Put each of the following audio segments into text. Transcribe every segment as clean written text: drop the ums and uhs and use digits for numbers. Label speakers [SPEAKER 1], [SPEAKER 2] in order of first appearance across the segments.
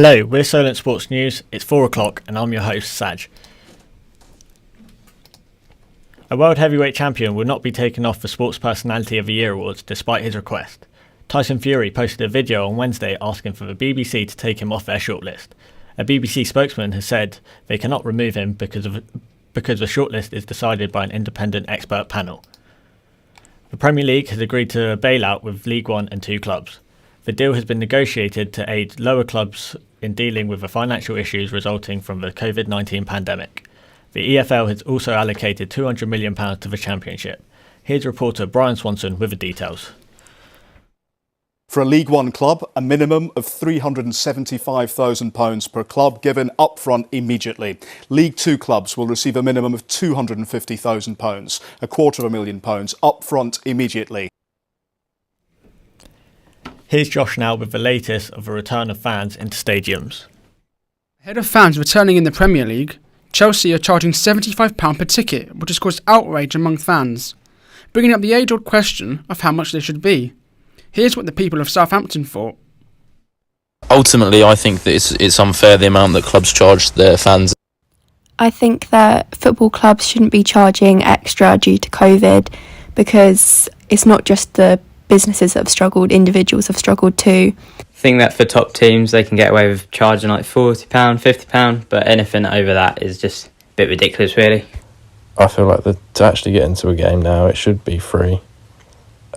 [SPEAKER 1] Hello, we're Solent Sports News. It's 4 o'clock and I'm your host, Saj. A World Heavyweight Champion will not be taken off the Sports Personality of the Year awards despite his request. Tyson Fury posted a video on Wednesday asking for the BBC to take him off their shortlist. A BBC spokesman has said they cannot remove him because the shortlist is decided by an independent expert panel. The Premier League has agreed to a bailout with League One and 2 clubs. The deal has been negotiated to aid lower clubs in dealing with the financial issues resulting from the COVID-19 pandemic. The EFL has also allocated £200 million to the Championship. Here's reporter Brian Swanson with the details.
[SPEAKER 2] For a League One club, a minimum of £375,000 per club given upfront immediately. League Two clubs will receive a minimum of £250,000, £250,000 upfront immediately.
[SPEAKER 1] Here's Josh now with the latest of the return of fans into stadiums.
[SPEAKER 3] Ahead of fans returning in the Premier League, Chelsea are charging £75 per ticket, which has caused outrage among fans, bringing up the age-old question of how much they should be. Here's what the people of Southampton thought.
[SPEAKER 4] Ultimately, I think that it's unfair the amount that clubs charge their fans.
[SPEAKER 5] I think that football clubs shouldn't be charging extra due to COVID, because it's not just the businesses that have struggled, individuals have struggled too.
[SPEAKER 6] I think that for top teams they can get away with charging like £40, £50, but anything over that is just a bit ridiculous really.
[SPEAKER 7] I feel like to actually get into a game now it should be free,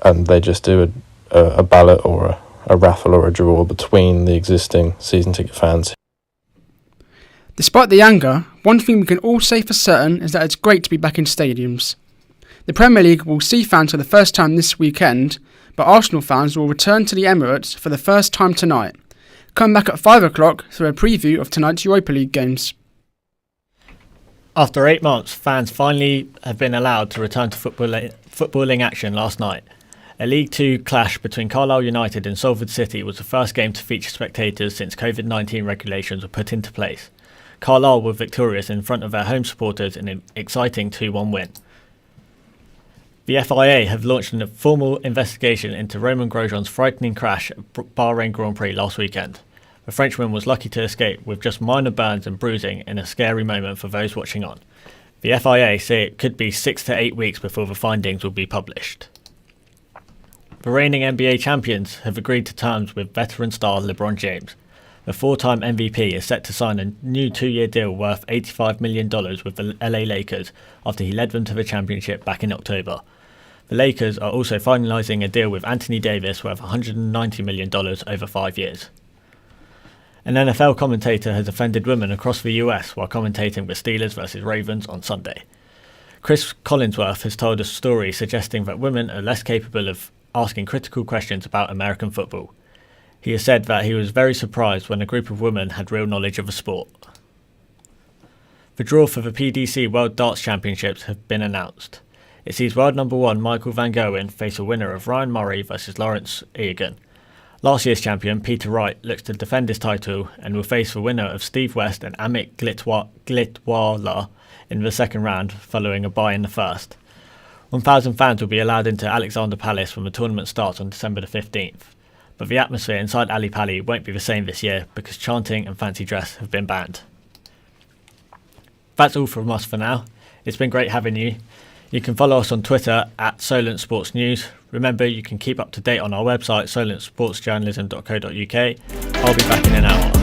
[SPEAKER 7] and they just do a ballot or a raffle or a draw between the existing season ticket fans.
[SPEAKER 3] Despite the anger, one thing we can all say for certain is that it's great to be back in stadiums. The Premier League will see fans for the first time this weekend, but Arsenal fans will return to the Emirates for the first time tonight. Come back at 5 o'clock for a preview of tonight's Europa League games.
[SPEAKER 1] After 8 months, fans finally have been allowed to return to footballing action last night. A League Two clash between Carlisle United and Salford City was the first game to feature spectators since COVID-19 regulations were put into place. Carlisle were victorious in front of their home supporters in an exciting 2-1 win. The FIA have launched a formal investigation into Romain Grosjean's frightening crash at Bahrain Grand Prix last weekend. The Frenchman was lucky to escape with just minor burns and bruising in a scary moment for those watching on. The FIA say it could be 6 to 8 weeks before the findings will be published. The reigning NBA champions have agreed to terms with veteran star LeBron James. The 4-time MVP is set to sign a new 2-year deal worth $85 million with the LA Lakers after he led them to the championship back in October. The Lakers are also finalising a deal with Anthony Davis worth $190 million over 5 years. An NFL commentator has offended women across the US while commentating the Steelers vs Ravens on Sunday. Chris Collinsworth has told a story suggesting that women are less capable of asking critical questions about American football. He has said that he was very surprised when a group of women had real knowledge of the sport. The draw for the PDC World Darts Championships have been announced. It sees world number 1 Michael van Gerwen face a winner of Ryan Murray versus Lawrence Egan. Last year's champion Peter Wright looks to defend his title and will face the winner of Steve West and Amit Glitwala in the second round following a bye in the first. 1,000 fans will be allowed into Alexander Palace when the tournament starts on December the 15th. But the atmosphere inside Ali Pali won't be the same this year because chanting and fancy dress have been banned. That's all from us for now. It's been great having you. You can follow us on Twitter at Solent Sports News. Remember, you can keep up to date on our website solentsportsjournalism.co.uk. I'll be back in an hour.